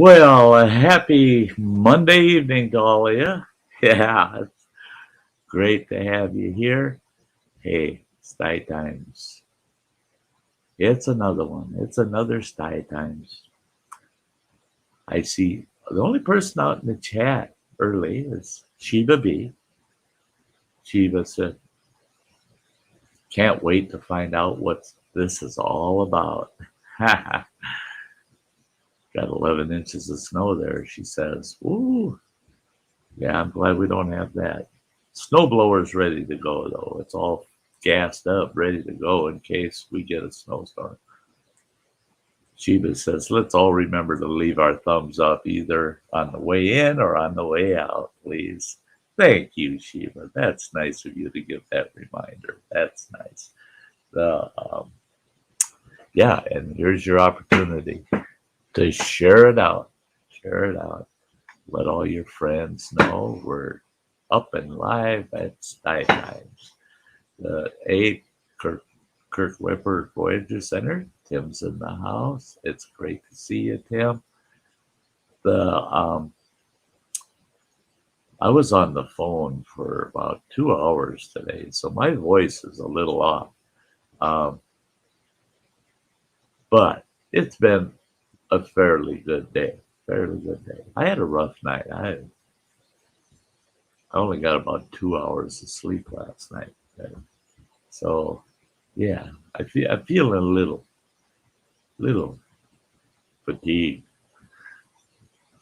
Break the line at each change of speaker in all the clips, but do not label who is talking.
Well, a happy Monday evening to all of you. Yeah, it's great to have you here. Hey, Sty Times. It's another one. It's another Sty Times. I see the only person out in the chat early is Sheba B. Sheba said, can't wait to find out what this is all about. Got 11 inches of snow there, she says. Ooh, yeah, I'm glad we don't have that. Snowblower's ready to go, though. It's all gassed up, ready to go in case we get a snowstorm. Sheba says, let's all remember to leave our thumbs up either on the way in or on the way out, please. Thank you, Sheba. That's nice of you to give that reminder. That's nice. The Yeah, and here's your opportunity to share it out. Share it out. Let all your friends know we're up and live at Sty Times. The Kirk Whipper Voyager Center. Tim's in the house. It's great to see you, Tim. I was on the phone for about 2 hours today, so my voice is a little off. Um, but it's been a fairly good day. Fairly good day. I had a rough night. I only got about 2 hours of sleep last night. So yeah, I'm feeling a little fatigued,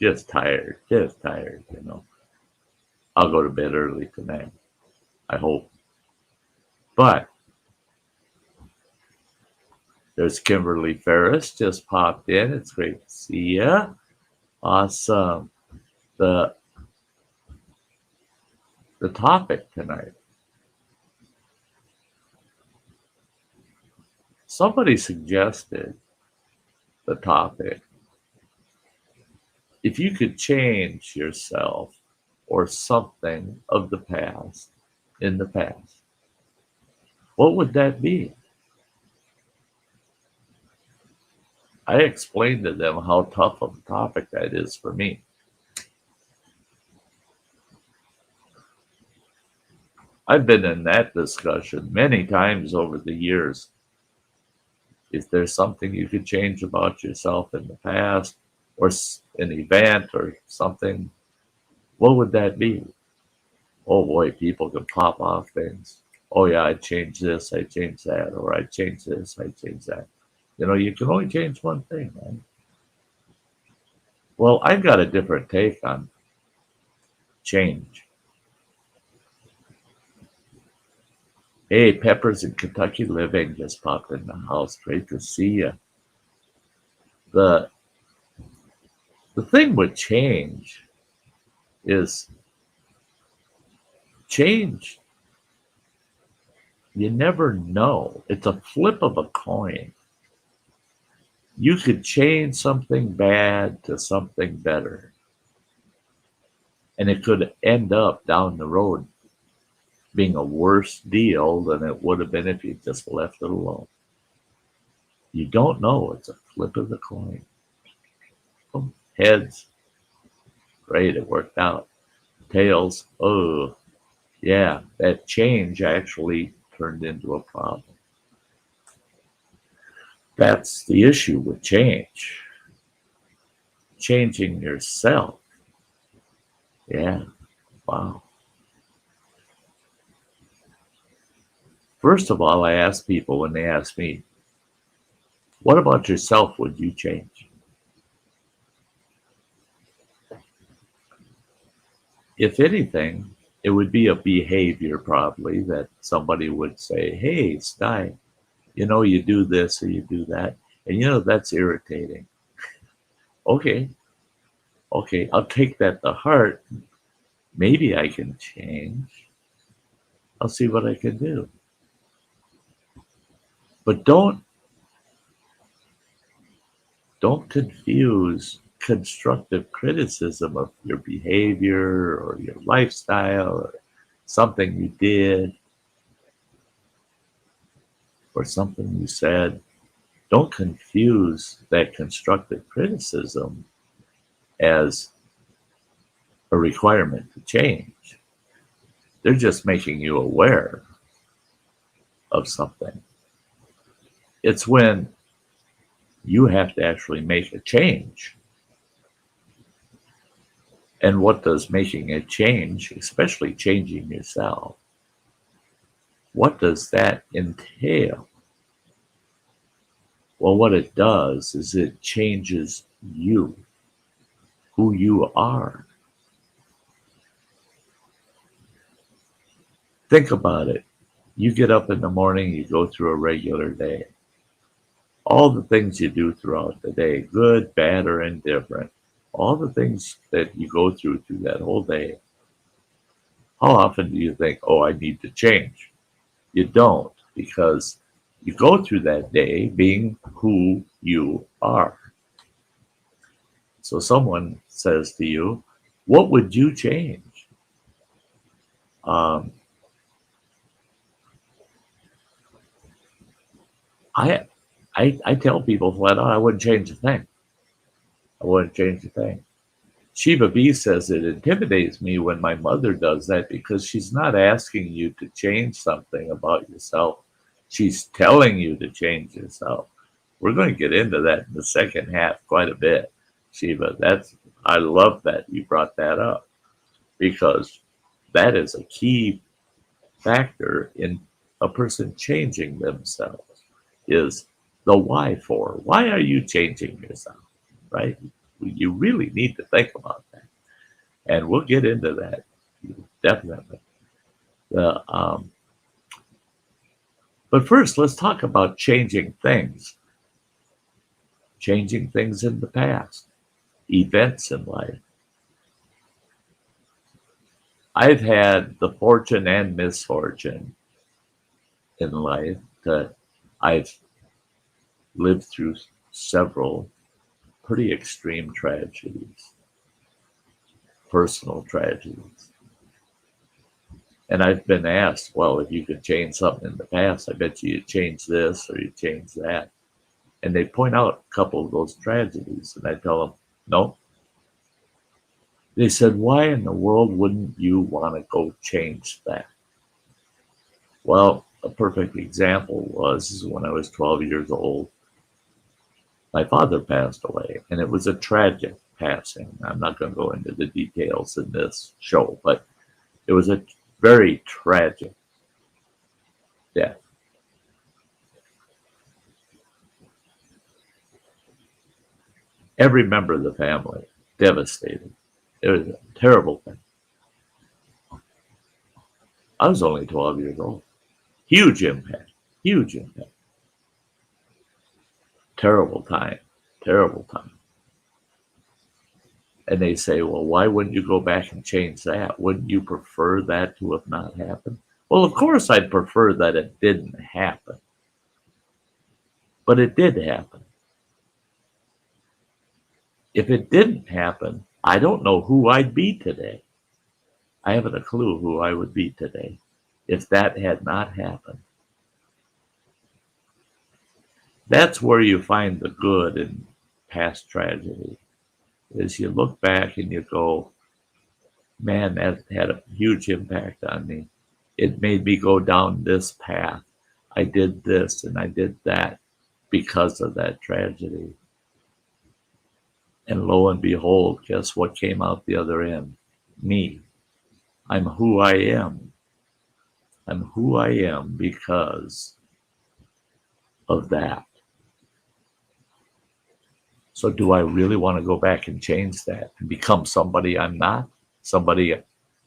just tired, you know. I'll go to bed early tonight, I hope. But there's Kimberly Ferris just popped in. It's great to see you. Awesome. The the topic tonight. Somebody suggested the topic. If you could change yourself or something of the past in the past, what would that be? I explained to them how tough of a topic that is for me. I've been in that discussion many times over the years. Is there something you could change about yourself in the past or an event or something? What would that be? Oh boy, people can pop off things. Oh yeah, I changed this, I changed that, or I changed this, I changed that. You know, you can only change one thing, man. Well, I've got a different take on change. Hey, Peppers in Kentucky Living just popped in the house. Great to see you. The the thing with change is change. You never know. It's a flip of a coin. You could change something bad to something better, and it could end up down the road being a worse deal than it would have been if you just left it alone. You don't know. It's a flip of the coin. Heads, great, it worked out. Tails, oh, yeah, that change actually turned into a problem. That's the issue with change. Changing yourself. Yeah, wow. First of all, I ask people when they ask me, what about yourself would you change? If anything, it would be a behavior probably that somebody would say, hey, Sty, you know, you do this or you do that. And you know, that's irritating. Okay, okay, I'll take that to heart. Maybe I can change. I'll see what I can do. But don't confuse constructive criticism of your behavior or your lifestyle or something you did or something you said. Don't confuse that constructive criticism as a requirement to change. They're just making you aware of something. It's when you have to actually make a change. And what does making a change, especially changing yourself, what does that entail? Well, what it does is it changes you, who you are. Think about it. You get up in the morning, you go through a regular day. All the things you do throughout the day, good, bad, or indifferent, all the things that you go through that whole day, how often do you think, oh, I need to change? You don't, because you go through that day being who you are. So someone says to you, what would you change? Um, I tell people flat out, I wouldn't change a thing. I wouldn't change a thing. Shiva B says it intimidates me when my mother does that because she's not asking you to change something about yourself. She's telling you to change yourself. We're going to get into that in the second half quite a bit, Shiva. I love that you brought that up because that is a key factor in a person changing themselves is the why for. Why are you changing yourself, right? You really need to think about that. And we'll get into that, definitely. But first, let's talk about changing things in the past, events in life. I've had the fortune and misfortune in life that I've lived through several pretty extreme tragedies, personal tragedies. And I've been asked, well, if you could change something in the past, I bet you'd change this or you'd change that. And they point out a couple of those tragedies, and I tell them, no. They said, why in the world wouldn't you want to go change that? Well, a perfect example was when I was 12 years old, my father passed away, and it was a tragic passing. I'm not going to go into the details in this show, but it was a very tragic death. Every member of the family devastated. It was a terrible thing. I was only 12 years old. Huge impact. Huge impact. Terrible time. Terrible time. And they say, well, why wouldn't you go back and change that? Wouldn't you prefer that to have not happened? Well, of course I'd prefer that it didn't happen. But it did happen. If it didn't happen, I don't know who I'd be today. I haven't a clue who I would be today if that had not happened. That's where you find the good in past tragedy, is you look back and you go, man, that had a huge impact on me. It made me go down this path. I did this and I did that because of that tragedy. And lo and behold, guess what came out the other end? Me. I'm who I am. I'm who I am because of that. So do I really want to go back and change that and become somebody I'm not? Somebody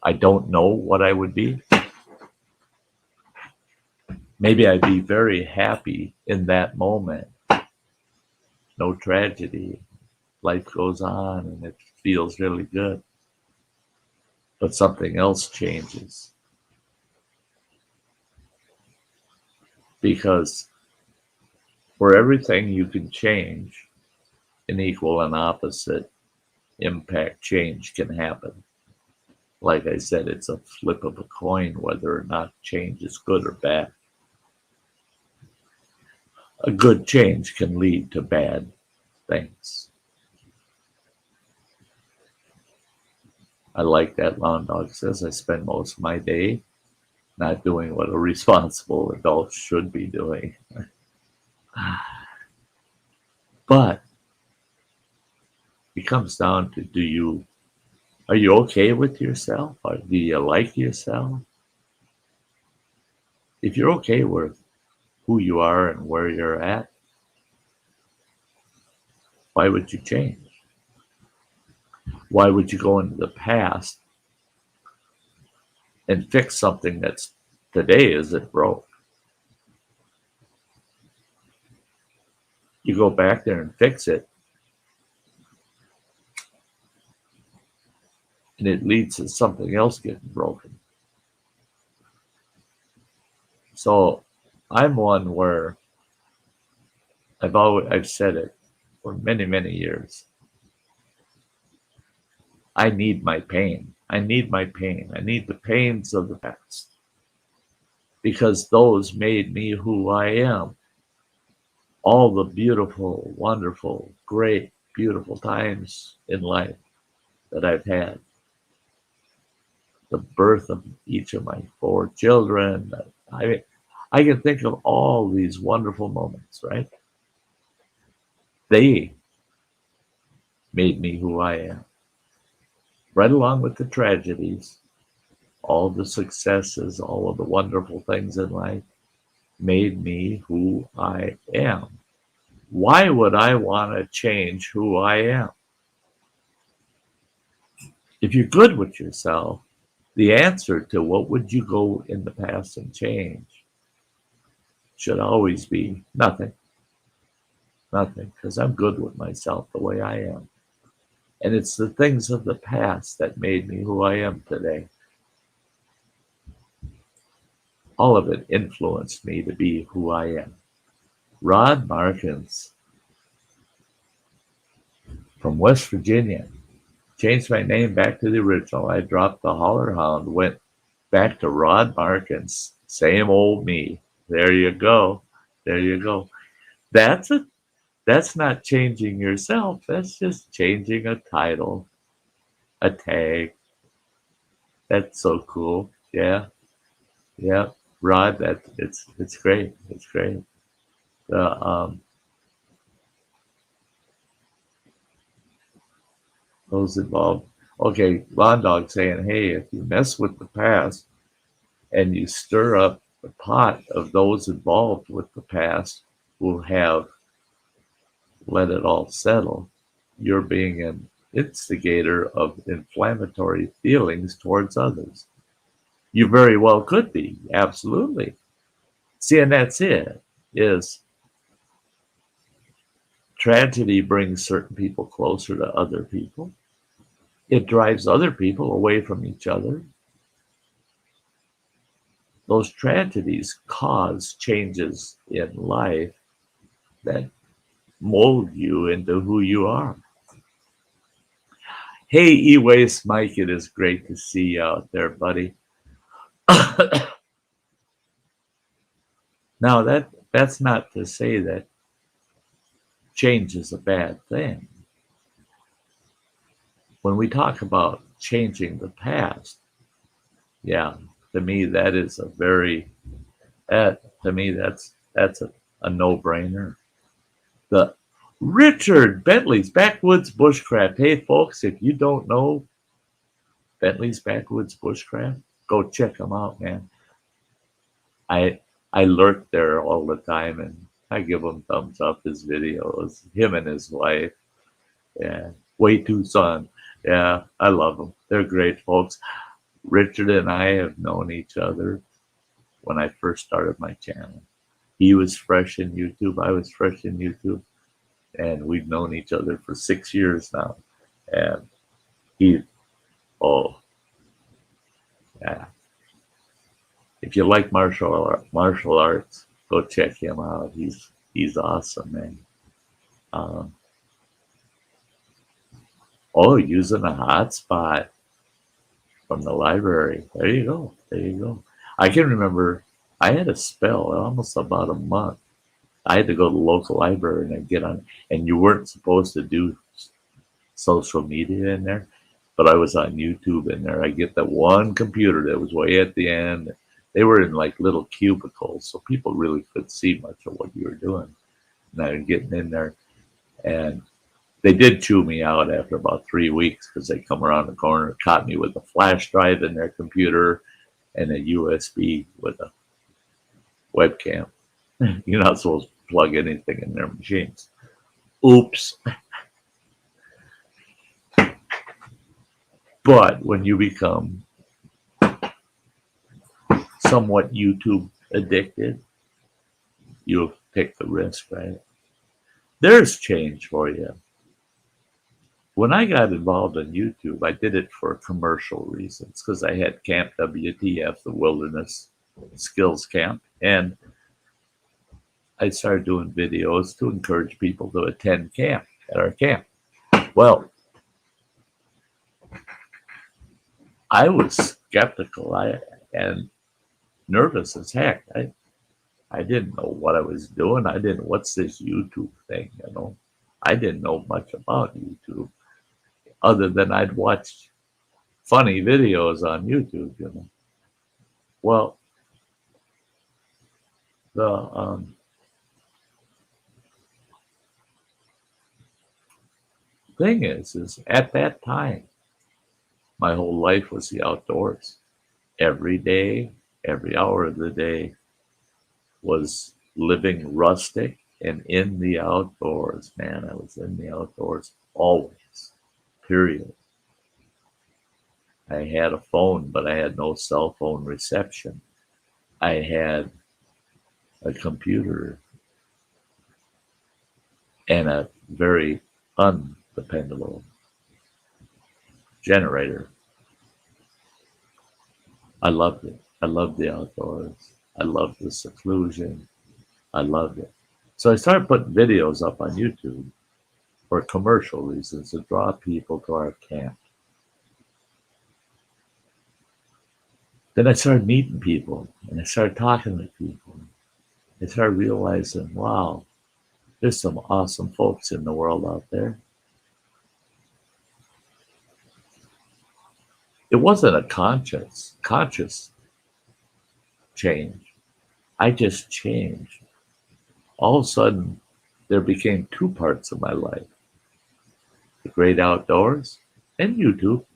I don't know what I would be? Maybe I'd be very happy in that moment. No tragedy. Life goes on and it feels really good. But something else changes. Because for everything you can change, an equal and opposite impact change can happen. Like I said, it's a flip of a coin whether or not change is good or bad. A good change can lead to bad things. I like that Lawn Dog says I spend most of my day not doing what a responsible adult should be doing. But it comes down to, are you okay with yourself? Or do you like yourself? If you're okay with who you are and where you're at, why would you change? Why would you go into the past and fix something that's today isn't broke? You go back there and fix it, and it leads to something else getting broken. So I'm one where I've said it for many, many years. I need my pain. I need my pain. I need the pains of the past because those made me who I am. All the beautiful, wonderful, great, beautiful times in life that I've had. The birth of each of my 4 children. I can think of all these wonderful moments, right? They made me who I am. Right along with the tragedies, all the successes, all of the wonderful things in life made me who I am. Why would I want to change who I am? If you're good with yourself, the answer to what would you go in the past and change should always be nothing. Nothing, because I'm good with myself the way I am. And it's the things of the past that made me who I am today. All of it influenced me to be who I am. Rod Markins from West Virginia. Changed my name back to the original. I dropped the Holler Hound, went back to Rod Markins. Same old me. There you go. There you go. That's not changing yourself. That's just changing a title, a tag. That's so cool. Yeah. Yeah. Rod, it's great. It's great. The those involved. Okay, Lawn Dog saying, hey, if you mess with the past and you stir up the pot of those involved with the past who have let it all settle, you're being an instigator of inflammatory feelings towards others. You very well could be, absolutely. See, and that's it, is tragedy brings certain people closer to other people. It drives other people away from each other. Those tragedies cause changes in life that mold you into who you are. Hey, E-Waste Mike, it is great to see you out there, buddy. Now, that's not to say that change is a bad thing. When we talk about changing the past, yeah, to me that is a very that's a no-brainer. The Richard Bentley's Backwoods Bushcraft. Hey folks, if you don't know Bentley's Backwoods Bushcraft, go check them out, man. I lurk there all the time and I give him thumbs up, his videos, him and his wife. Yeah, way too son. Yeah, I love them. They're great folks. Richard and I have known each other when I first started my channel. He was fresh in YouTube. I was fresh in YouTube. And we've known each other for 6 years now. And oh, yeah. If you like martial arts, go check him out. He's awesome, man. Using a hotspot from the library. There you go. There you go. I can remember I had a spell, almost about a month. I had to go to the local library and get on, and you weren't supposed to do social media in there. but I was on YouTube in there. I get that one computer that was way at the end. They were in like little cubicles, so people really couldn't see much of what you were doing. And I was getting in there, and they did chew me out after about 3 weeks because they come around the corner, caught me with a flash drive in their computer and a USB with a webcam. You're not supposed to plug anything in their machines. Oops. But when you become somewhat YouTube addicted, you take the risk, right? There's change for you. When I got involved in YouTube, I did it for commercial reasons because I had Camp WTF, the Wilderness Skills Camp, and I started doing videos to encourage people to attend camp at our camp. Well, I was skeptical and nervous as heck. I didn't know what I was doing. What's this YouTube thing, you know? I didn't know much about YouTube other than I'd watched funny videos on YouTube, you know. Well, the thing is at that time, my whole life was the outdoors. Every day, every hour of the day was living rustic and in the outdoors. Man, I was in the outdoors always, period. I had a phone, but I had no cell phone reception. I had a computer and a very undependable generator. I loved it. I loved the outdoors. I loved the seclusion. I loved it. So I started putting videos up on YouTube for commercial reasons to draw people to our camp. Then I started meeting people and I started talking to people. I started realizing, wow, there's some awesome folks in the world out there. It wasn't a conscious change. I just changed. All of a sudden, there became two parts of my life: the great outdoors and YouTube.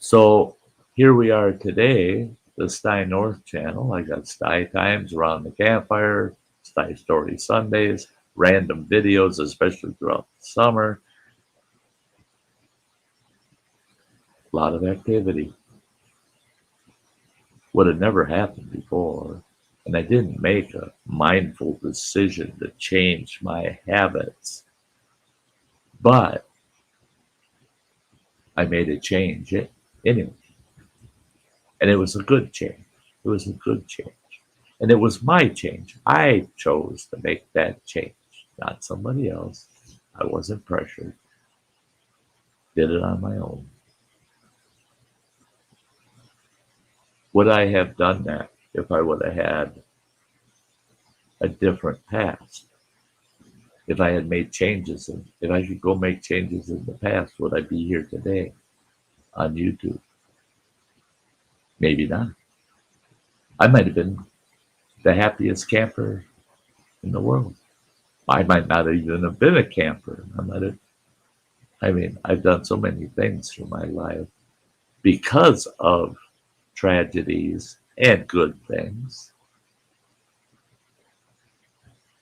So here we are today, the Sty North channel. I got Sty Times around the campfire, Sty Story Sundays, random videos, especially throughout the summer. A lot of activity. Would have never happened before. And I didn't make a mindful decision to change my habits. But I made a change anyway. And it was a good change. It was a good change. And it was my change. I chose to make that change, not somebody else. I wasn't pressured. Did it on my own. Would I have done that if I would have had a different past? If I had made changes, and if I could go make changes in the past, would I be here today on YouTube? Maybe not. I might have been the happiest camper in the world. I might not even have been a camper. I've done so many things through my life because of tragedies and good things,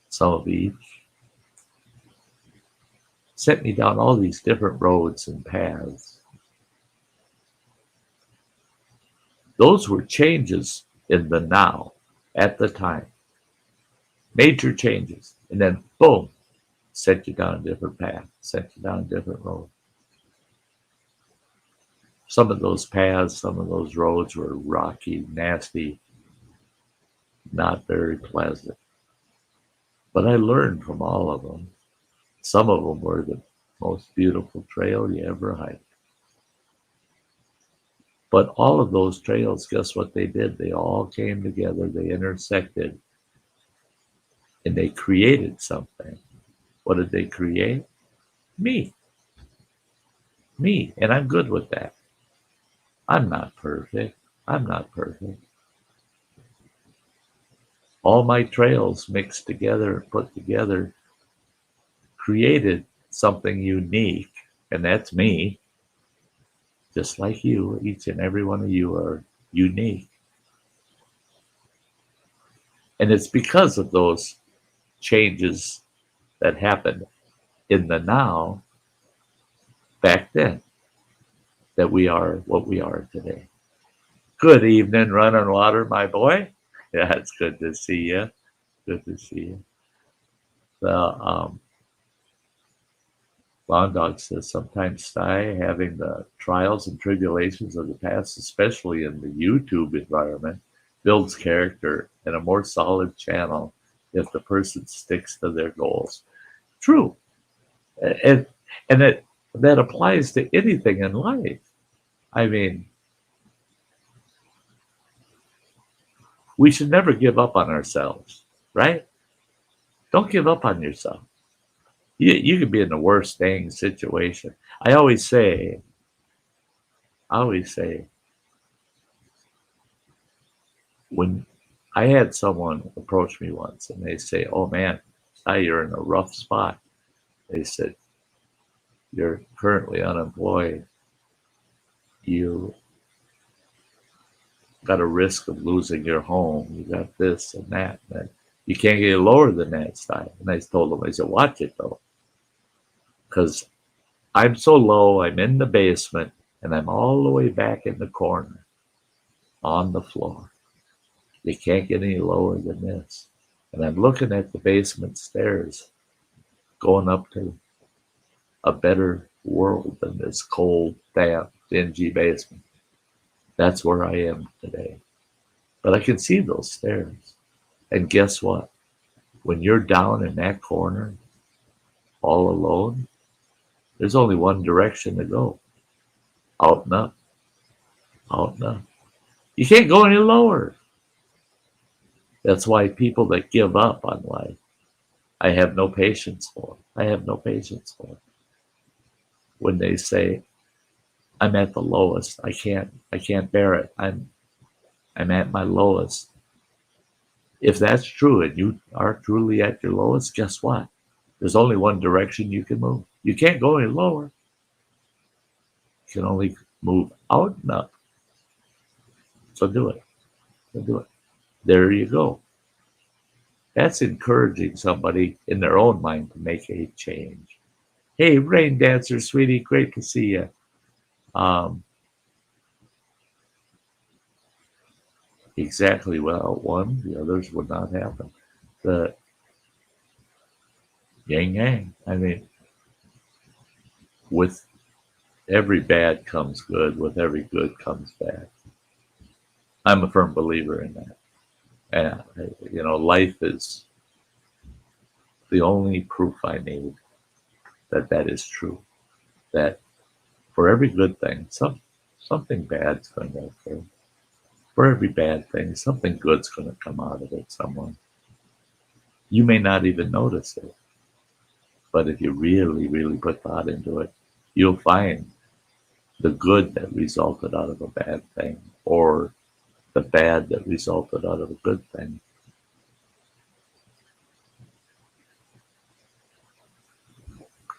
some of each, set me down all these different roads and paths. Those were changes in the now, at the time. Major changes. And then, boom, set you down a different path, set you down a different road. Some of those paths, some of those roads were rocky, nasty, not very pleasant. But I learned from all of them. Some of them were the most beautiful trail you ever hiked. But all of those trails, guess what they did? They all came together, they intersected, and they created something. What did they create? Me, me, and I'm good with that. I'm not perfect. I'm not perfect. All my trails mixed together, put together, created something unique, and that's me. Just like you, each and every one of you are unique. And it's because of those changes that happened in the now back then that we are what we are today. Good evening, Running Water, my boy. Yeah, it's good to see you. Good to see you. The Long Dog says sometimes Sty having the trials and tribulations of the past, especially in the YouTube environment, builds character and a more solid channel if the person sticks to their goals. True. And that applies to anything in life. I mean, we should never give up on ourselves, right? Don't give up on yourself. You could be in the worst dang situation. I always say, when I had someone approach me once and they say, "Oh man, now you're in a rough spot." They said, "You're currently unemployed. You got a risk of losing your home. You got this and that. And you can't get lower than that, Sty." And I told them, I said, "Watch it though, because I'm so low. I'm in the basement, and I'm all the way back in the corner on the floor. You can't get any lower than this. And I'm looking at the basement stairs going up to a better world than this cold, damp, dingy basement. That's where I am today. But I can see those stairs. And guess what? When you're down in that corner, all alone, there's only one direction to go. Out and up. Out and up. You can't go any lower. That's why people that give up on life, I have no patience for. I have no patience for. When they say, "I'm at the lowest. I can't bear it. I'm at my lowest." If that's true and you are truly at your lowest, guess what? There's only one direction you can move. You can't go any lower. You can only move out and up. So do it. So do it. There you go. That's encouraging somebody in their own mind to make a change. Hey, Rain Dancer, sweetie, great to see you. Exactly. Well, one, the others would not happen. The yang yang. I mean, with every bad comes good. With every good comes bad. I'm a firm believer in that. And, life is the only proof I need that that is true. That for every good thing, something bad's going to occur. For every bad thing, something good's going to come out of it somewhere. You may not even notice it, but if you really, really put thought into it, you'll find the good that resulted out of a bad thing, or the bad that resulted out of a good thing.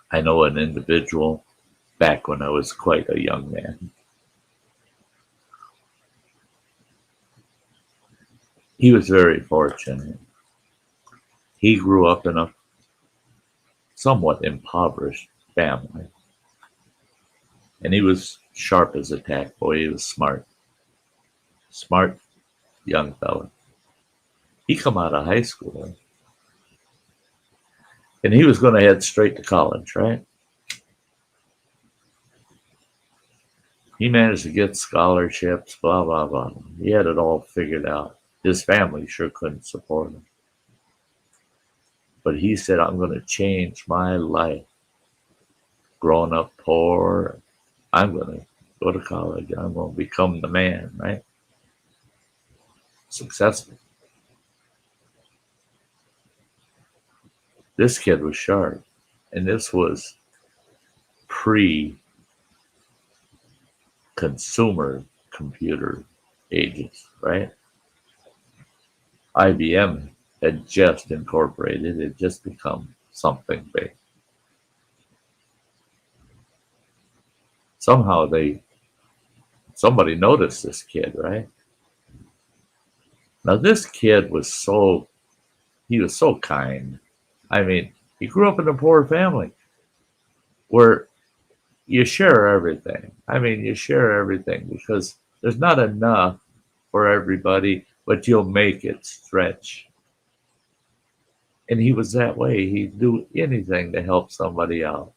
I know an individual back when I was quite a young man. He was very fortunate. He grew up in a somewhat impoverished family. And he was sharp as a tack, boy. He was smart. Smart young fella. He come out of high school and he was going to head straight to college, right? He managed to get scholarships, blah, blah, blah. He had it all figured out. His family sure couldn't support him. But he said, "I'm going to change my life. Growing up poor, I'm going to go to college. I'm going to become the man," right? Successful. This kid was sharp. And this was pre-consumer computer ages, right? IBM had just incorporated, it just become something big. Somehow somebody noticed this kid, right? Now this kid was so kind. I mean, he grew up in a poor family where you share everything. I mean, you share everything because there's not enough for everybody, but you'll make it stretch. And he was that way. He'd do anything to help somebody out.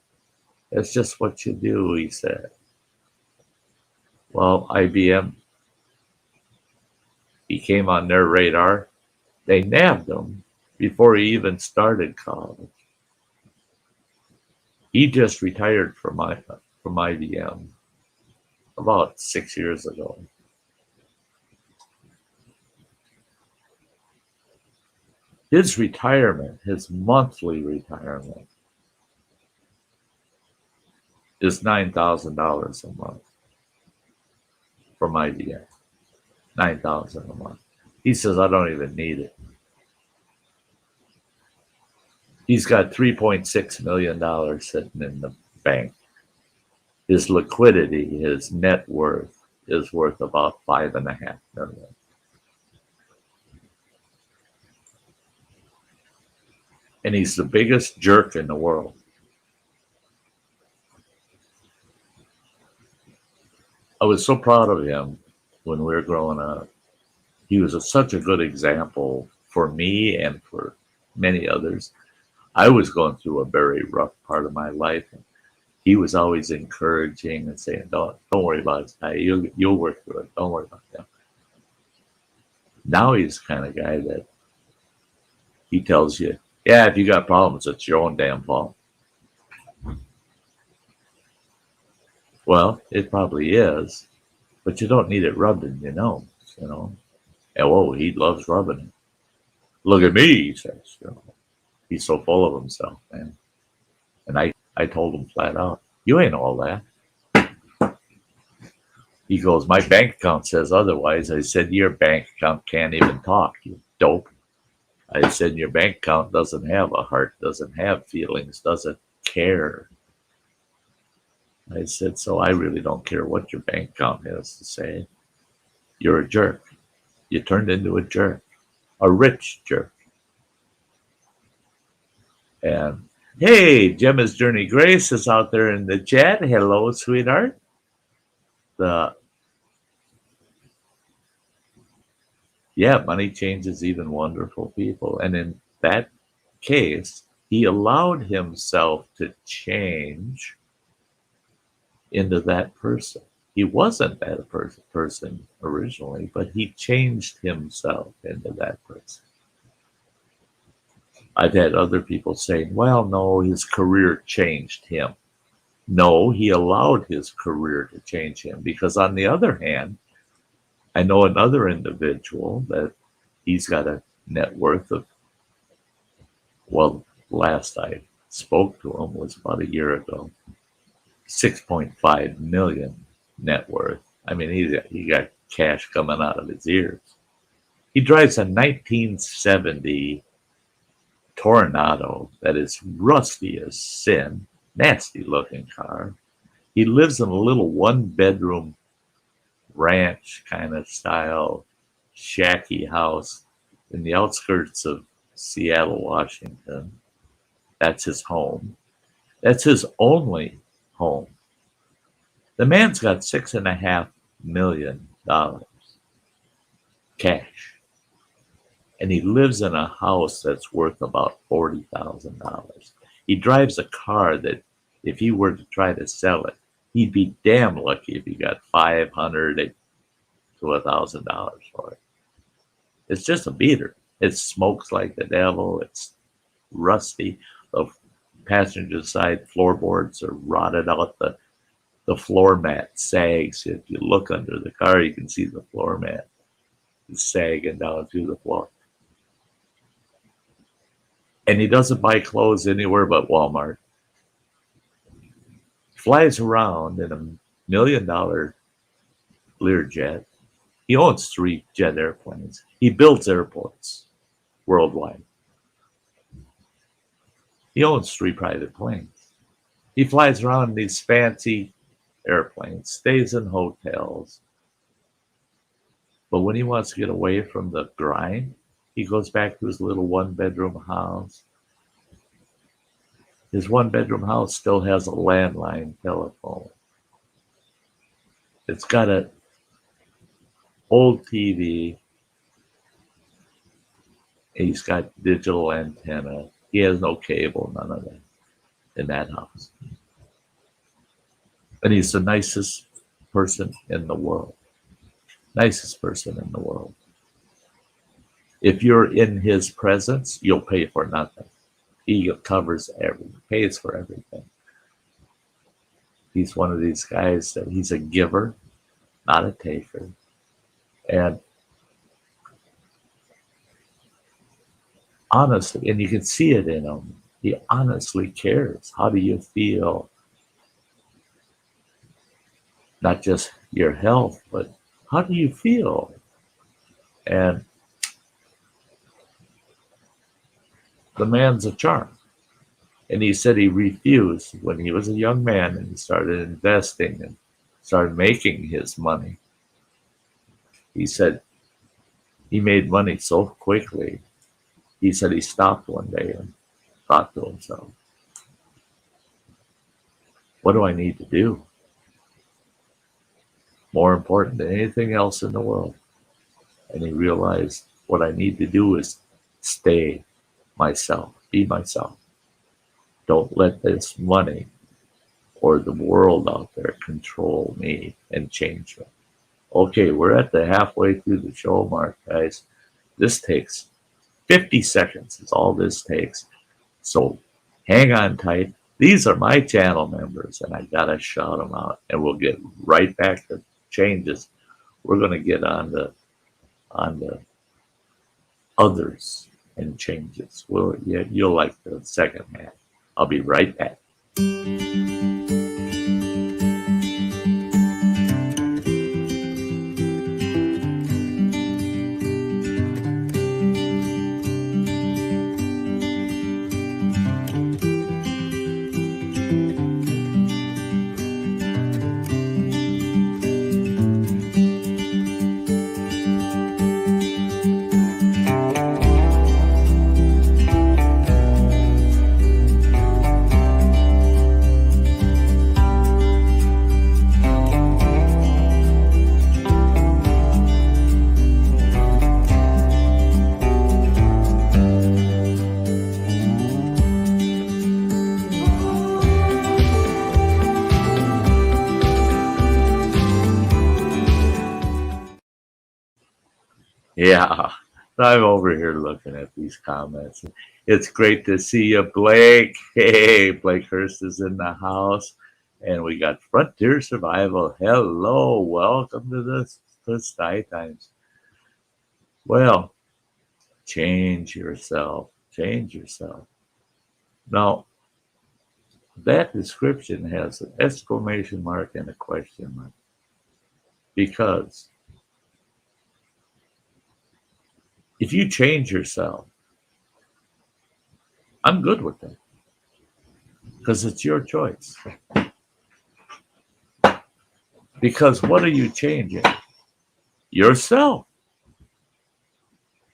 That's just what you do, he said. Well, IBM, he came on their radar. They nabbed him before he even started college. He just retired from IBM about 6 years ago. His retirement, his monthly retirement, is $9,000 a month from IBM. $9,000 a month. He says, I don't even need it. He's got $3.6 million sitting in the bank. His liquidity, his net worth, is worth about $5.5 million. And he's the biggest jerk in the world. I was so proud of him when we were growing up. He was such a good example for me and for many others. I was going through a very rough part of my life. And he was always encouraging and saying, don't worry about it. You'll work through it. Don't worry about that. Now he's the kind of guy that he tells you, yeah, if you got problems, it's your own damn fault. Well, it probably is, but you don't need it rubbed in your nose, you know. And whoa, he loves rubbing it. Look at me, he says. You know, he's so full of himself, man. And I told him flat out, you ain't all that. He goes, my bank account says otherwise. I said, your bank account can't even talk, you dope. I said, your bank account doesn't have a heart, doesn't have feelings, doesn't care. I said, so I really don't care what your bank account has to say. You're a jerk. You turned into a jerk, a rich jerk. And hey, Gemma's Journey Grace is out there in the chat. Hello, sweetheart. Money changes even wonderful people. And in that case, he allowed himself to change into that person. He wasn't that person originally, but he changed himself into that person. I've had other people saying, well, no, his career changed him. No, he allowed his career to change him, because on the other hand, I know another individual that he's got a net worth of, well, last I spoke to him was about a year ago, 6.5 million net worth. I mean, he got cash coming out of his ears. He drives a 1970 Tornado that is rusty as sin, nasty looking car. He lives in a little 1-bedroom ranch kind of style shacky house in the outskirts of Seattle, Washington. That's his home. That's his only home. The man's got $6.5 million cash. And he lives in a house that's worth about $40,000. He drives a car that if he were to try to sell it, he'd be damn lucky if he got $500 to $1,000 for it. It's just a beater. It smokes like the devil. It's rusty. The passenger side floorboards are rotted out. The floor mat sags. If you look under the car, you can see the floor mat is sagging down through the floor. And he doesn't buy clothes anywhere but Walmart. flies around in $1 million Learjet. He owns 3 jet airplanes. He builds airports worldwide. He owns 3 private planes. He flies around in these fancy airplanes, stays in hotels. But when he wants to get away from the grind, he goes back to his little 1-bedroom house. His 1-bedroom house still has a landline telephone. It's got an old TV. He's got digital antenna. He has no cable, none of that in that house. And he's the nicest person in the world. Nicest person in the world. If you're in his presence, you'll pay for nothing. He covers everything, pays for everything. He's one of these guys that he's a giver, not a taker. And honestly, and you can see it in him, he honestly cares. How do you feel? Not just your health, but how do you feel? And the man's a charm. And he said he refused when he was a young man and he started investing and started making his money. He said he made money so quickly. He said he stopped one day and thought to himself, what do I need to do? More important than anything else in the world. And he realized what I need to do is stay myself, be myself. Don't let this money or the world out there control me and change me. Okay, we're at the halfway through the show mark, guys. This takes 50 seconds is all this takes. So hang on tight. These are my channel members, and I gotta shout them out, and we'll get right back to changes. We're gonna get on the others and changes. Well, yeah, you'll like the second half. I'll be right back. Yeah, I'm over here looking at these comments. It's great to see you, Blake. Hey, Blake Hurst is in the house. And we got Frontier Survival. Hello, welcome to Sty Times. Well, change yourself. Change yourself. Now, that description has an exclamation mark and a question mark. Because if you change yourself, I'm good with that. Because it's your choice. Because what are you changing? Yourself.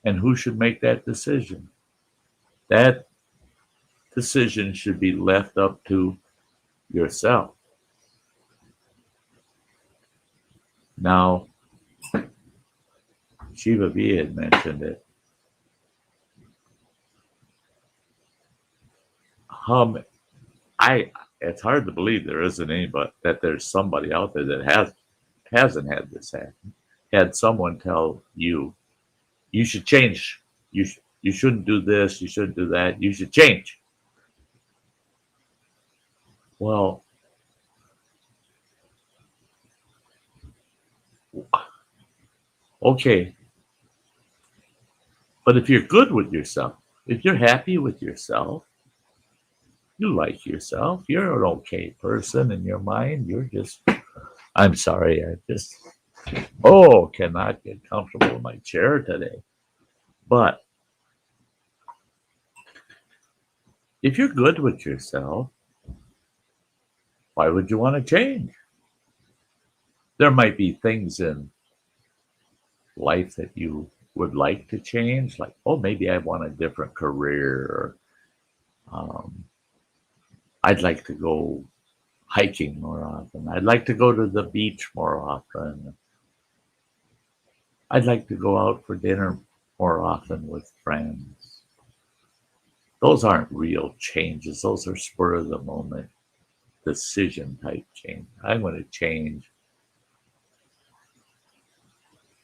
And who should make that decision? That decision should be left up to yourself. Now, Shiva B had mentioned it. It's hard to believe there isn't anybody, that there's somebody out there that hasn't had this happen. Had someone tell you, you should change. You shouldn't do this. You shouldn't do that. You should change. Well, okay. But if you're good with yourself, if you're happy with yourself, You like yourself. You're an okay person in your mind. You're just, I'm sorry, I just, cannot get comfortable in my chair today. But if you're good with yourself, why would you want to change? There might be things in life that you would like to change, like, oh, maybe I want a different career, or I'd like to go hiking more often. I'd like to go to the beach more often. I'd like to go out for dinner more often with friends. Those aren't real changes. Those are spur of the moment decision type change. I'm going to change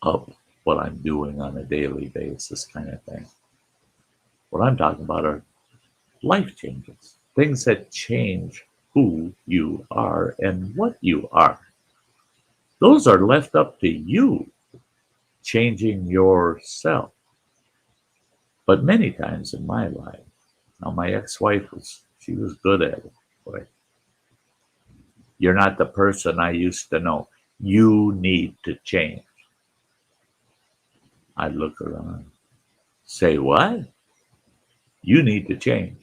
up what I'm doing on a daily basis kind of thing. What I'm talking about are life changes, things that change who you are and what you are. Those are left up to you, changing yourself. But many times in my life, now my ex-wife she was good at it. Boy, you're not the person I used to know. You need to change. I'd look around, say, what? You need to change.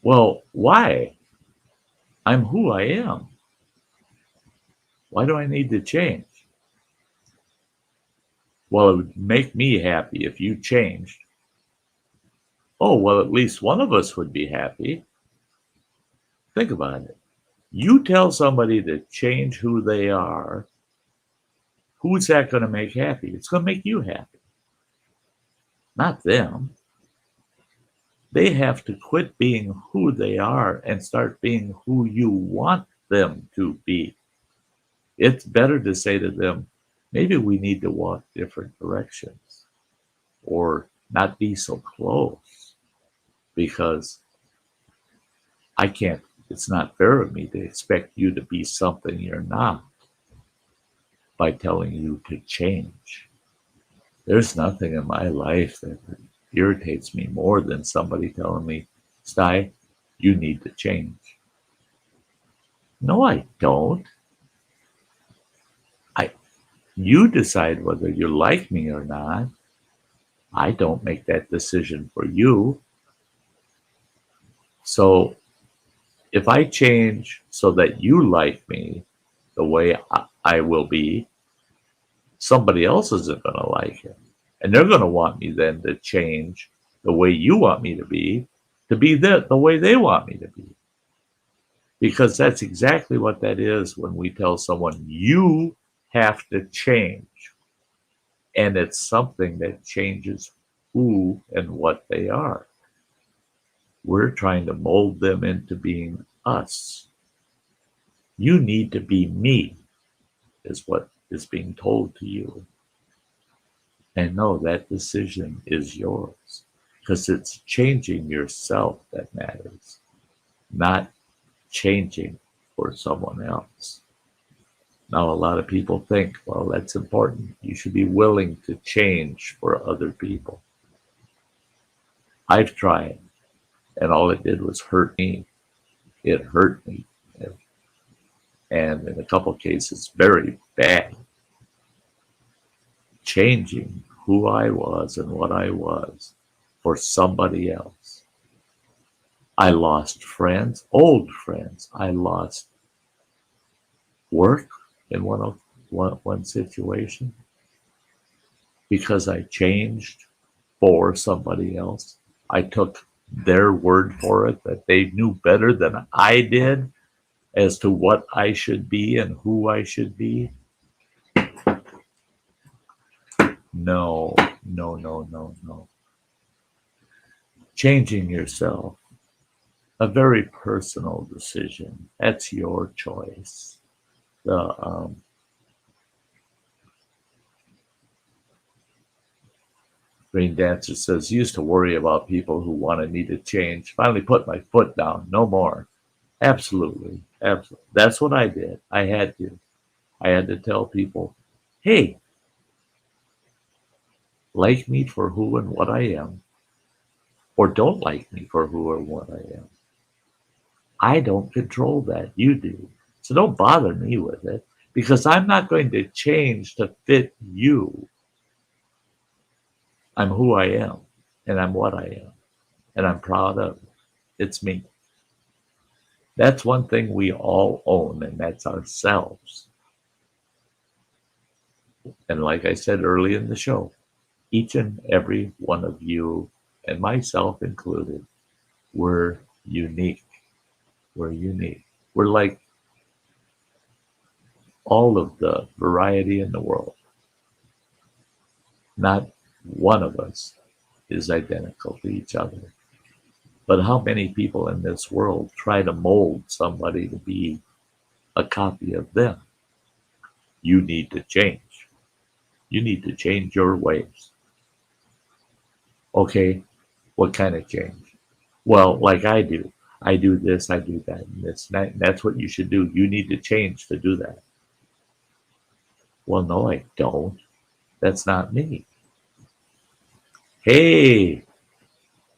Well, why? I'm who I am. Why do I need to change? Well, it would make me happy if you changed. Oh, well, at least one of us would be happy. Think about it. You tell somebody to change who they are, who's that going to make happy? It's going to make you happy, not them. They have to quit being who they are and start being who you want them to be. It's better to say to them, maybe we need to walk different directions or not be so close, because I can't, it's not fair of me to expect you to be something you're not by telling you to change. There's nothing in my life that irritates me more than somebody telling me, Sty, you need to change. No, I don't. You decide whether you like me or not. I don't make that decision for you. So if I change so that you like me the way I will be, somebody else isn't going to like it. And they're going to want me then to change the way you want me to be the way they want me to be. Because that's exactly what that is when we tell someone, you have to change. And it's something that changes who and what they are. We're trying to mold them into being us. You need to be me, is what is being told to you. And no, that decision is yours, because it's changing yourself that matters, not changing for someone else. Now, a lot of people think, well, that's important. You should be willing to change for other people. I've tried, and all it did was hurt me. It hurt me. And in a couple of cases, very bad. Changing who I was and what I was for somebody else. I lost friends, old friends. I lost work in one situation because I changed for somebody else. I took their word for it, that they knew better than I did as to what I should be and who I should be. No, no, no, no, no. Changing yourself, a very personal decision. That's your choice. The Green Dancer says, used to worry about people who wanted me to change. Finally put my foot down. No more. Absolutely. Absolutely. That's what I did. I had to. I had to tell people, hey, like me for who and what I am. or don't like me for who or what I am. I don't control that. You do. So don't bother me with it because I'm not going to change to fit you. I'm who I am and I'm what I am and I'm proud of it. It's me. That's one thing we all own, and that's ourselves. And like I said early in the show, each and every one of you, and myself included, we're unique. We're unique. We're like all of the variety in the world. Not one of us is identical to each other. But how many people in this world try to mold somebody to be a copy of them? You need to change. You need to change your ways. Okay, what kind of change? Well, like I do. I do this, I do that, and this. That's what you should do. You need to change to do that. Well, no, I don't. That's not me. Hey,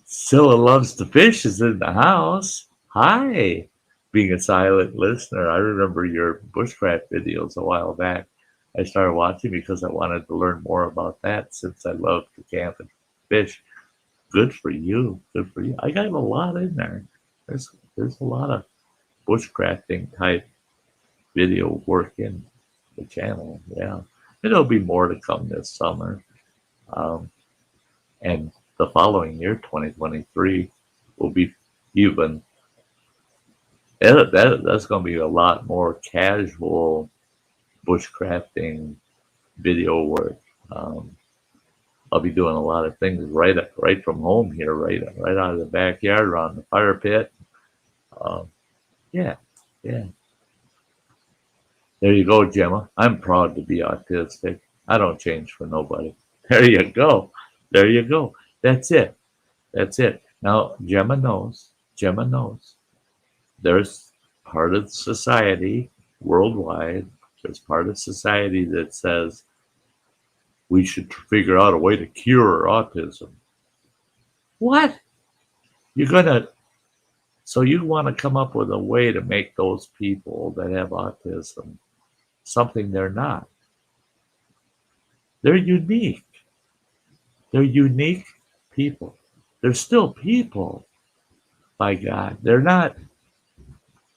Scylla loves to fish is in the house. Hi. Being a silent listener, I remember your bushcraft videos a while back. I started watching because I wanted to learn more about that since I love to camp and fish. Good for you. Good for you. I got a lot in there. There's a lot of bushcrafting type video work in the channel. Yeah. And there'll be more to come this summer. Um, and the following year, 2023, will be even. That's going to be a lot more casual bushcrafting video work. Um, I'll be doing a lot of things right from home here, right out of the backyard around the fire pit. Um, yeah, yeah. There you go, Gemma. I'm proud to be autistic. I don't change for nobody. There you go. There you go. That's it. That's it. Now, Gemma knows. Gemma knows. There's part of society worldwide. There's part of society that says we should figure out a way to cure autism. What? You're gonna So you want to come up with a way to make those people that have autism something they're not. They're unique. They're unique people. They're still people, by God. They're not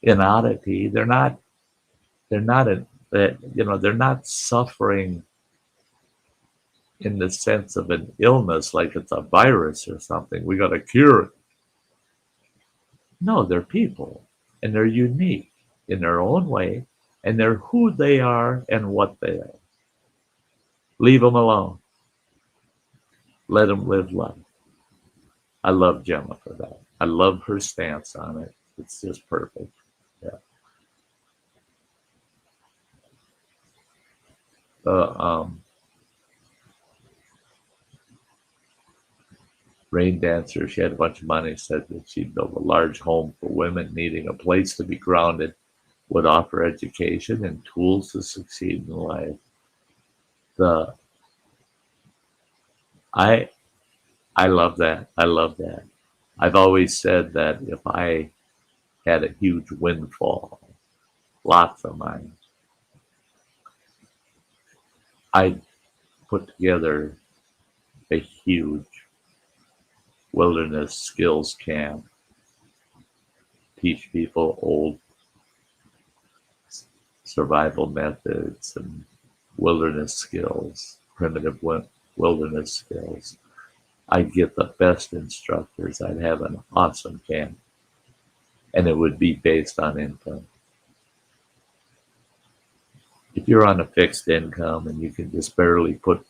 an oddity. They're not suffering in the sense of an illness like it's a virus or something. We got to cure it. No, they're people and they're unique in their own way and they're who they are and what they are. Leave them alone. Let them live life. I love Gemma for that. I love her stance on it. It's just perfect. Yeah. Rain dancer, she had a bunch of money, said that she'd build a large home for women needing a place to be grounded, would offer education and tools to succeed in life. I love that. I love that. I've always said that if I had a huge windfall, lots of money, I'd put together a huge wilderness skills camp, teach people old survival methods and wilderness skills, primitive wilderness skills. I'd get the best instructors. I'd have an awesome camp. And it would be based on income. If you're on a fixed income and you can just barely put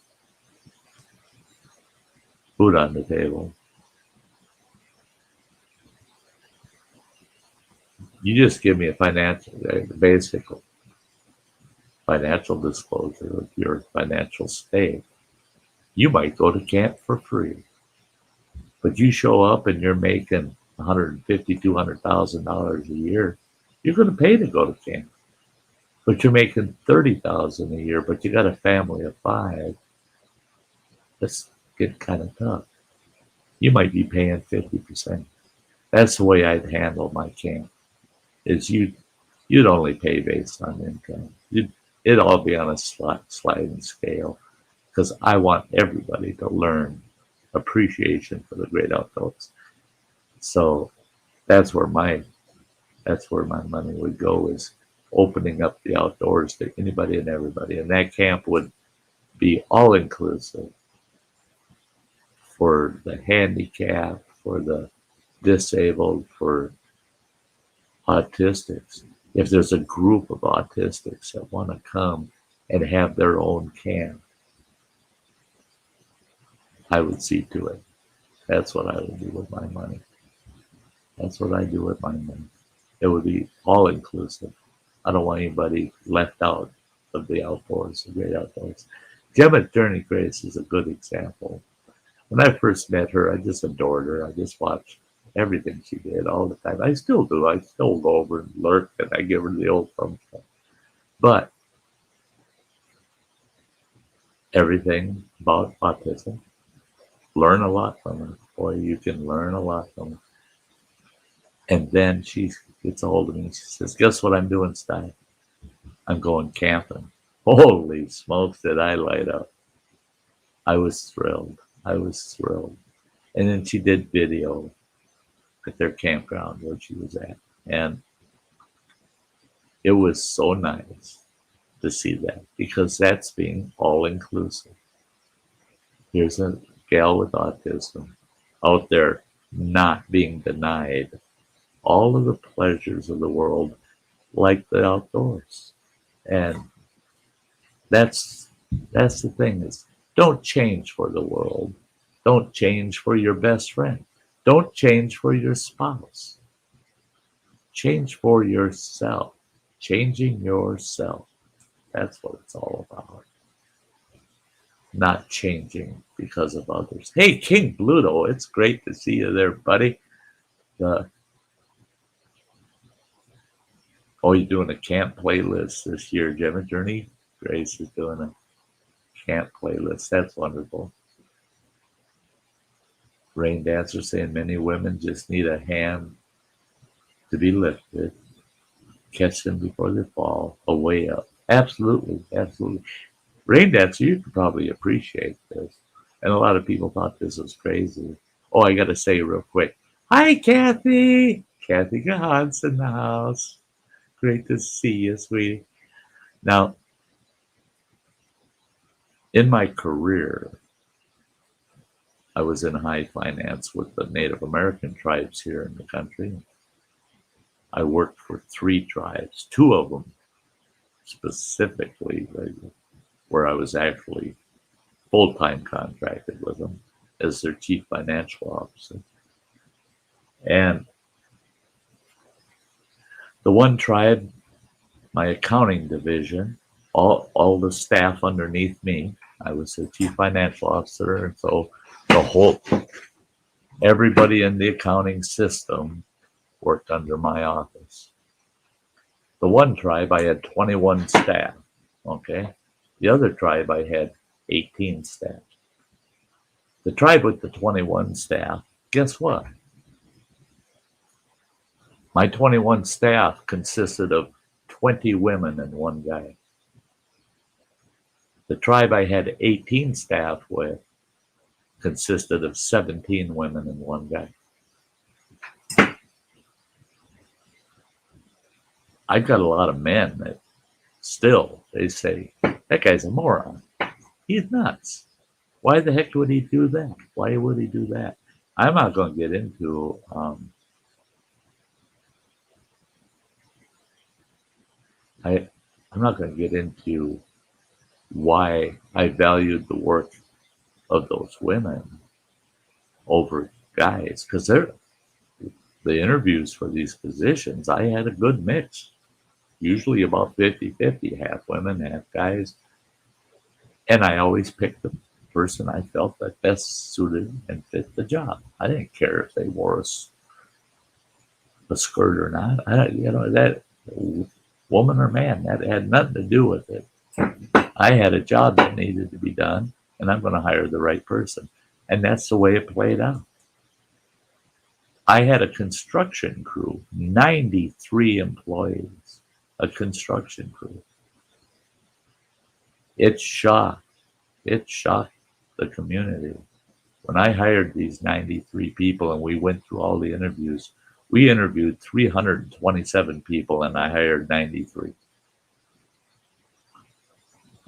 food on the table, you just give me a basic financial disclosure of your financial state. You might go to camp for free, but you show up and you're making $150,000, $200,000 a year. You're going to pay to go to camp, but you're making $30,000 a year. But you got a family of 5. That's getting kind of tough. You might be paying 50%. That's the way I'd handle my camp. Is you'd only pay based on income. It'd all be on a sliding scale because I want everybody to learn appreciation for the great outdoors. So that's where my money would go, is opening up the outdoors to anybody and everybody. And that camp would be all inclusive for the handicapped, for the disabled, for autistics. If there's a group of autistics that want to come and have their own camp, I would see to it. That's what I would do with my money. That's what I do with my money. It would be all inclusive. I don't want anybody left out of the outdoors, the great outdoors. Gemma Journey Grace is a good example. When I first met her, I just adored her. I just watched everything she did all the time. I still do. I still go over and lurk, and I give her the old thumbs up. But everything about autism, learn a lot from her. Boy, you can learn a lot from her. And then she gets a hold of me and she says, guess what I'm doing, Sty? I'm going camping. Holy smokes, did I light up. I was thrilled. I was thrilled. And then she did video at their campground where she was at. And it was so nice to see that, because that's being all inclusive. Here's a gal with autism out there not being denied all of the pleasures of the world, like the outdoors. And that's the thing, is don't change for the world. Don't change for your best friend. Don't change for your spouse. Change for yourself. Changing yourself. That's what it's all about. Not changing because of others. Hey, King Bluto, it's great to see you there, buddy. Oh, you're doing a camp playlist this year, Gemma Journey Grace is doing a camp playlist. That's wonderful. Rain Dancer saying many women just need a hand to be lifted, catch them before they fall, a way up. Absolutely, absolutely. Rain Dancer, you could probably appreciate this. And a lot of people thought this was crazy. Oh, I got to say real quick. Hi, Kathy. Kathy Gahan's in the house. Great to see you, sweetie. Now, in my career, I was in high finance with the Native American tribes here in the country. I worked for 3 tribes, 2 of them specifically, where I was actually full-time contracted with them as their chief financial officer. And the one tribe, my accounting division, all the staff underneath me, I was the chief financial officer, and so everybody in the accounting system worked under my office. The one tribe, I had 21 staff, okay? The other tribe, I had 18 staff. The tribe with the 21 staff, guess what? My 21 staff consisted of 20 women and 1 guy. The tribe I had 18 staff with consisted of 17 women and 1 guy. I've got a lot of men that still, they say, that guy's a moron. He's nuts. Why the heck would he do that? Why would he do that? I'm not going to get into I'm not going to get into why I valued the work of those women over guys, because the interviews for these positions, I had a good mix, usually about 50-50, half women, half guys. And I always picked the person I felt that best suited and fit the job. I didn't care if they wore a skirt or not. That woman or man, that had nothing to do with it. I had a job that needed to be done, and I'm going to hire the right person. And that's the way it played out. I had a construction crew, 93 employees, a construction crew. It shocked, it shocked the community. When I hired these 93 people and we went through all the interviews, we interviewed 327 people and I hired 93.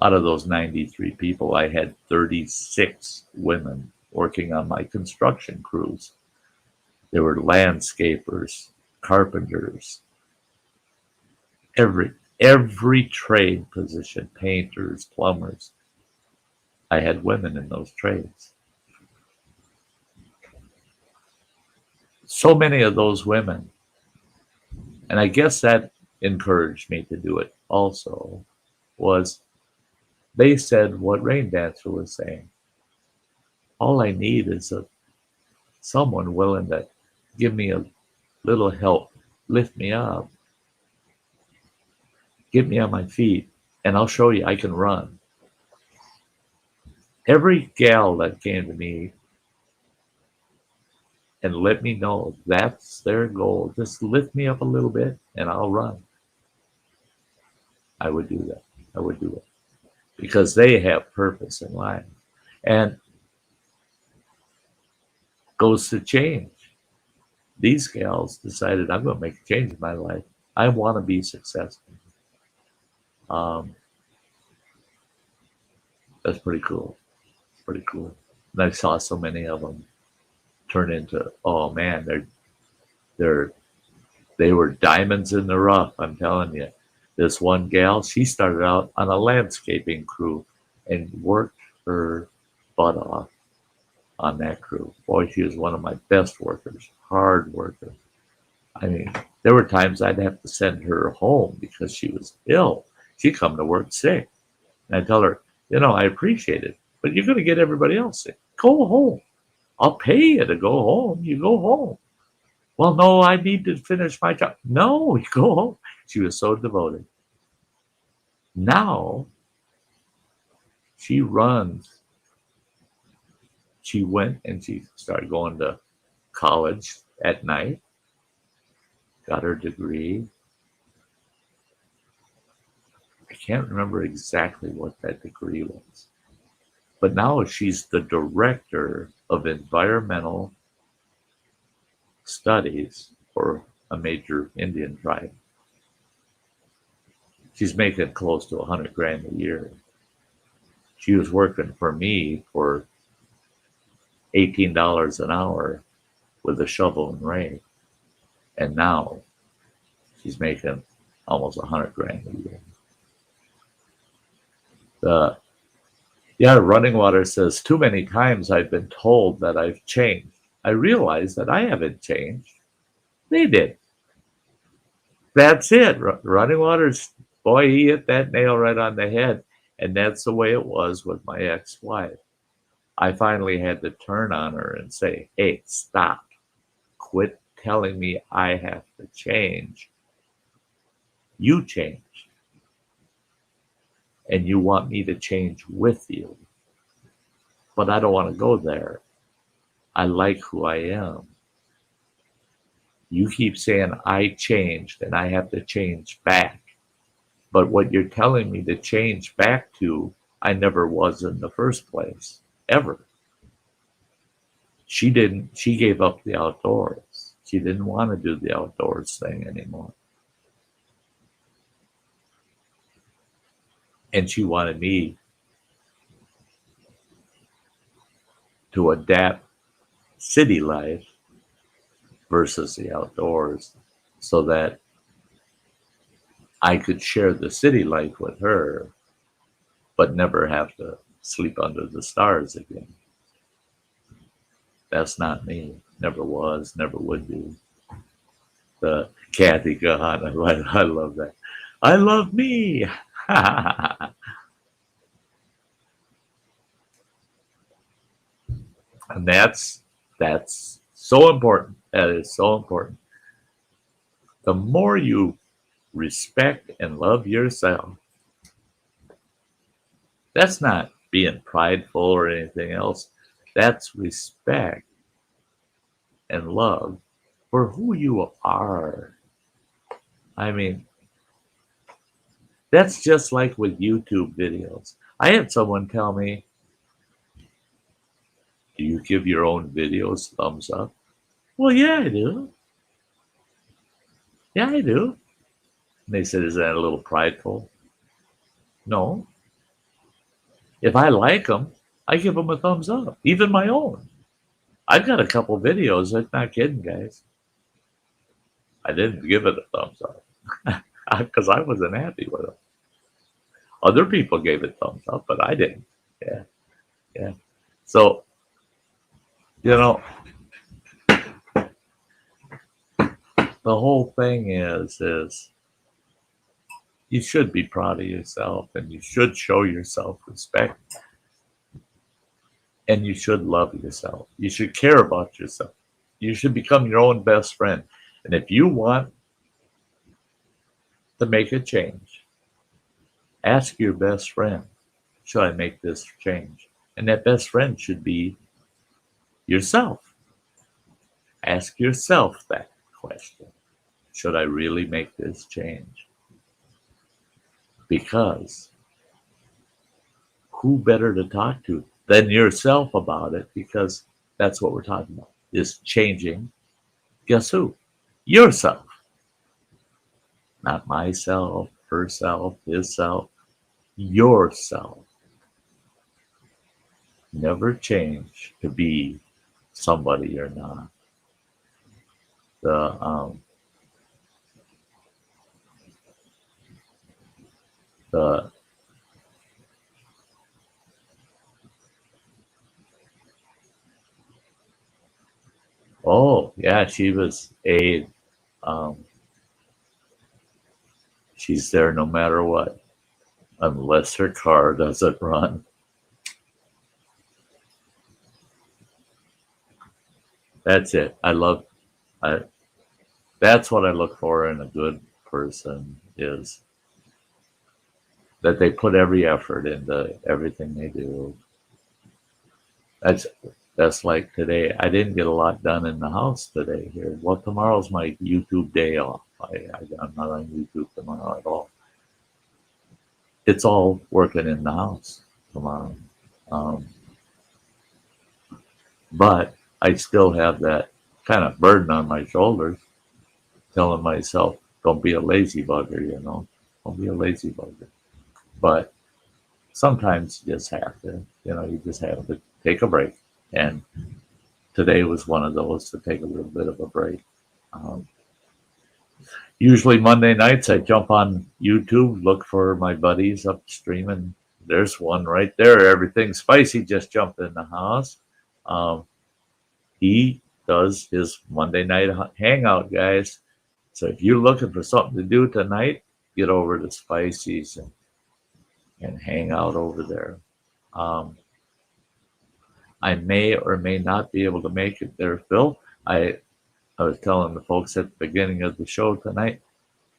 Out of those 93 people, I had 36 women working on my construction crews. There were landscapers, carpenters, every trade position, painters, plumbers. I had women in those trades. So many of those women, and I guess that encouraged me to do it also, was they said what Rain Dancer was saying. All I need is someone willing to give me a little help, lift me up, get me on my feet, and I'll show you I can run. Every gal that came to me and let me know that's their goal, just lift me up a little bit and I'll run. I would do that. I would do it because they have purpose in life. And goes to change. These gals decided I'm going to make a change in my life. I want to be successful. That's pretty cool. Pretty cool. And I saw so many of them turn into, oh man, they were diamonds in the rough. I'm telling you. This one gal, she started out on a landscaping crew and worked her butt off on that crew. Boy, she was one of my best workers, hard worker. I mean, there were times I'd have to send her home because she was ill. She'd come to work sick. And I tell her, I appreciate it, but you're going to get everybody else sick. Go home. I'll pay you to go home. You go home. Well, no, I need to finish my job. No, you go home. She was so devoted. Now, she runs. She went and she started going to college at night, got her degree. I can't remember exactly what that degree was. But now she's the director of environmental studies for a major Indian tribe. She's making close to $100,000 a year. She was working for me for $18 an hour with a shovel and rake. And now she's making almost $100,000 a year. Running Water says, too many times I've been told that I've changed. I realize that I haven't changed. They did. That's it. Running Water's, boy, he hit that nail right on the head. And that's the way it was with my ex-wife. I finally had to turn on her and say, hey, stop. Quit telling me I have to change. You change. And you want me to change with you. But I don't want to go there. I like who I am. You keep saying I changed and I have to change back. But what you're telling me to change back to, I never was in the first place, ever. She gave up the outdoors. She didn't want to do the outdoors thing anymore. And she wanted me to adapt city life versus the outdoors so that I could share the city life with her, but never have to sleep under the stars again. That's not me. Never was, never would be. The Kathy Gahan, I love that. I love me. And that's so important. That is so important. The more you respect and love yourself, that's not being prideful or anything else. That's respect and love for who you are. I mean, that's just like with YouTube videos. I had someone tell me, do you give your own videos thumbs up? Well, yeah, I do. Yeah, I do. And they said, is that a little prideful? No. If I like them, I give them a thumbs up, even my own. I've got a couple videos. I'm not kidding, guys. I didn't give it a thumbs up because I wasn't happy with them. Other people gave it thumbs up, but I didn't. Yeah, yeah. So, you know, the whole thing is you should be proud of yourself, and you should show yourself respect, and you should love yourself. You should care about yourself. You should become your own best friend. And if you want to make a change, ask your best friend, should I make this change? And that best friend should be yourself. Ask yourself that question. Should I really make this change? Because who better to talk to than yourself about it? Because that's what we're talking about, is changing. Guess who? Yourself. Not myself, herself, himself. Yourself. Never change to be somebody you're not. The oh yeah, she was a she's there no matter what, unless her car doesn't run. That's it. I that's what I look for in a good person, is that they put every effort into everything they do. That's that's like today. I didn't get a lot done in the house today here. Well, tomorrow's my YouTube day off. I'm not on YouTube tomorrow at all. It's all working in the house tomorrow. Um, but I still have that kind of burden on my shoulders, telling myself, don't be a lazy bugger, don't be a lazy bugger. But sometimes you just have to, you just have to take a break. And today was one of those, to take a little bit of a break. Usually Monday nights I jump on YouTube, look for my buddies up streaming. There's one right there. Everything Spicy just jumped in the house. He does his Monday night hangout, guys. So if you're looking for something to do tonight, get over to Spicy's and hang out over there. I may or may not be able to make it there, Phil. I was telling the folks at the beginning of the show tonight,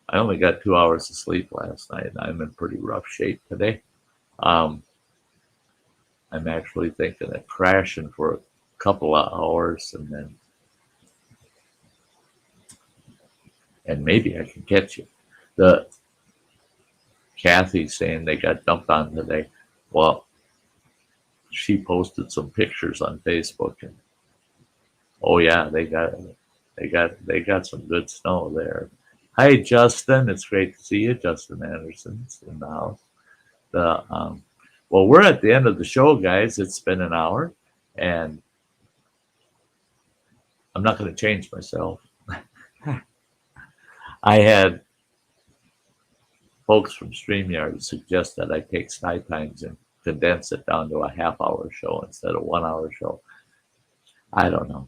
I only got 2 hours of sleep last night, and I'm in pretty rough shape today. I'm actually thinking of crashing for a couple of hours, and maybe I can catch you. The Kathy saying they got dumped on today. Well, she posted some pictures on Facebook, and oh yeah, they got some good snow there. Hi Justin, it's great to see you. Justin Anderson's in the house. Well, we're at the end of the show, guys. It's been an hour, and I'm not going to change myself. I had folks from StreamYard suggest that I take Sty Times and condense it down to a half-hour show instead of 1 hour show. I don't know.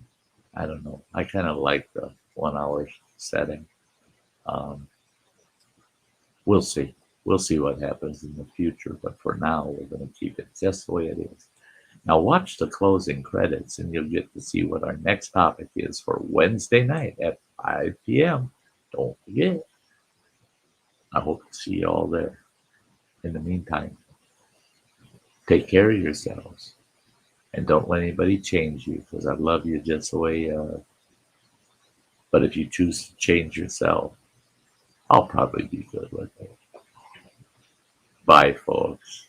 I kind of like the 1 hour setting. We'll see. We'll see what happens in the future. But for now, we're going to keep it just the way it is. Now watch the closing credits, and you'll get to see what our next topic is for Wednesday night at 5 p.m. Don't forget. I hope to see you all there. In the meantime, take care of yourselves. And don't let anybody change you, because I love you just the way you are. But if you choose to change yourself, I'll probably be good with it. Bye, folks.